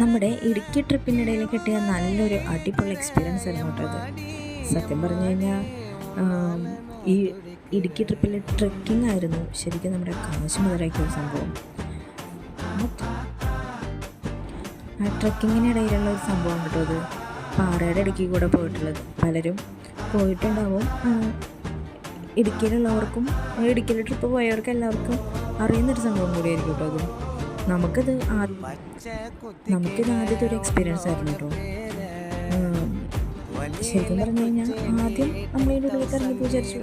നമ്മുടെ ഇടുക്കി ട്രിപ്പിനിടയിൽ കിട്ടിയ നല്ലൊരു അടിപൊളി എക്സ്പീരിയൻസ് ആയിരുന്നു കേട്ടോ അത്. സത്യം പറഞ്ഞു കഴിഞ്ഞാൽ ഈ ഇടുക്കി ട്രിപ്പിൽ ട്രെക്കിംഗ് ആയിരുന്നു ശരിക്കും നമ്മുടെ കാശ് മുതലാക്കിയ ഒരു സംഭവം. ആ ട്രെക്കിങ്ങിനിടയിലുള്ള ഒരു സംഭവം കേട്ടോ അത്. പാറയുടെ ഇടുക്കി കൂടെ പോയിട്ടുള്ളത് പലരും പോയിട്ടുണ്ടാവും. ഇടുക്കിയിലുള്ളവർക്കും ഇടുക്കിയിൽ ട്രിപ്പ് പോയവർക്ക് എല്ലാവർക്കും അറിയുന്നൊരു സംഭവം കൂടിയായിരിക്കും കേട്ടോ അത്. നമുക്കിത് ആദ്യത്തെ ഒരു എക്സ്പീരിയൻസ് ആയിരുന്നു കേട്ടോ. ശരിക്കും പറഞ്ഞു കഴിഞ്ഞാൽ ആദ്യം നമ്മളതിൻ്റെ ഉള്ളിൽ ഇറങ്ങിയപ്പോൾ വിചാരിച്ചു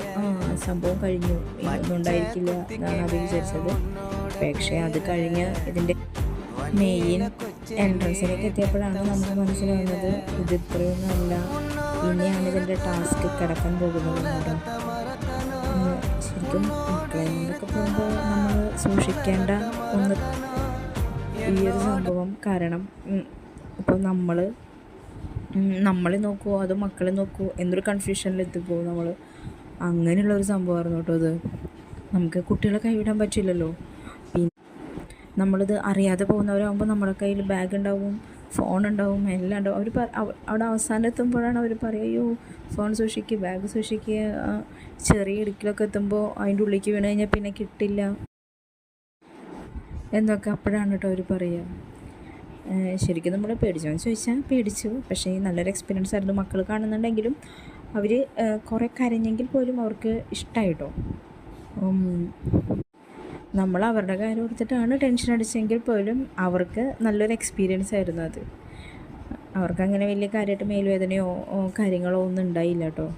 സംഭവം കഴിഞ്ഞു, ഇതൊന്നും ഉണ്ടായിരിക്കില്ല എന്നാണ് അത് വിചാരിച്ചത്. പക്ഷേ അത് കഴിഞ്ഞ് ഇതിൻ്റെ മെയിൻ എൻട്രൻസിലേക്ക് എത്തിയപ്പോഴാണ് നമുക്ക് മനസ്സിലാവുന്നത് ഇത് ഇത്രയൊന്നുമല്ല, ഇനിയാണ് ഇതിൻ്റെ ടാസ്ക് കിടക്കാൻ പോകുന്നത് കേട്ടോ. ശരിക്കും മക്കളെയൊക്കെ പോകുമ്പോൾ നമ്മൾ സൂക്ഷിക്കേണ്ട ഒന്ന് ഈ ഒരു സംഭവം. കാരണം ഇപ്പോൾ നമ്മളെ നോക്കുമോ അതോ മക്കളെ നോക്കുമോ എന്നൊരു കൺഫ്യൂഷനിലെത്തിപ്പോവും നമ്മൾ. അങ്ങനെയുള്ളൊരു സംഭവമായിരുന്നു കേട്ടോ അത്. നമുക്ക് കുട്ടികളെ കൈവിടാൻ പറ്റില്ലല്ലോ. പിന്നെ നമ്മളിത് അറിയാതെ പോകുന്നവരാകുമ്പോൾ നമ്മുടെ കയ്യിൽ ബാഗ് ഉണ്ടാവും, ഫോൺ ഉണ്ടാവും, എല്ലാം ഉണ്ടാവും. അവിടെ അവസാനം എത്തുമ്പോഴാണ് അവർ പറയുക, അയ്യോ ഫോൺ സൂക്ഷിക്കുക, ബാഗ് സൂക്ഷിക്കുക, ചെറിയ ഇടുക്കിലൊക്കെ എത്തുമ്പോൾ അതിൻ്റെ ഉള്ളിലേക്ക് വീണ് കഴിഞ്ഞാൽ പിന്നെ കിട്ടില്ല എന്നൊക്കെ അപ്പോഴാണ് കേട്ടോ അവർ പറയുക. ശരിക്കും നമ്മൾ പേടിച്ചോന്ന് ചോദിച്ചാൽ പേടിച്ചു. പക്ഷേ നല്ലൊരു എക്സ്പീരിയൻസ് ആയിരുന്നു. മക്കൾ കാണുന്നുണ്ടെങ്കിലും അവർ കുറേ കരഞ്ഞെങ്കിൽ പോലും അവർക്ക് ഇഷ്ടമായിട്ടോ. നമ്മൾ അവരുടെ കാര്യം ഓർത്തിട്ടാണ് ടെൻഷൻ അടിച്ചെങ്കിൽ പോലും അവർക്ക് നല്ലൊരു എക്സ്പീരിയൻസ് ആയിരുന്നു അത്. അവർക്കങ്ങനെ വലിയ കാര്യമായിട്ട് മേൽവേദനയോ കാര്യങ്ങളോ ഒന്നും ഉണ്ടായില്ല കേട്ടോ.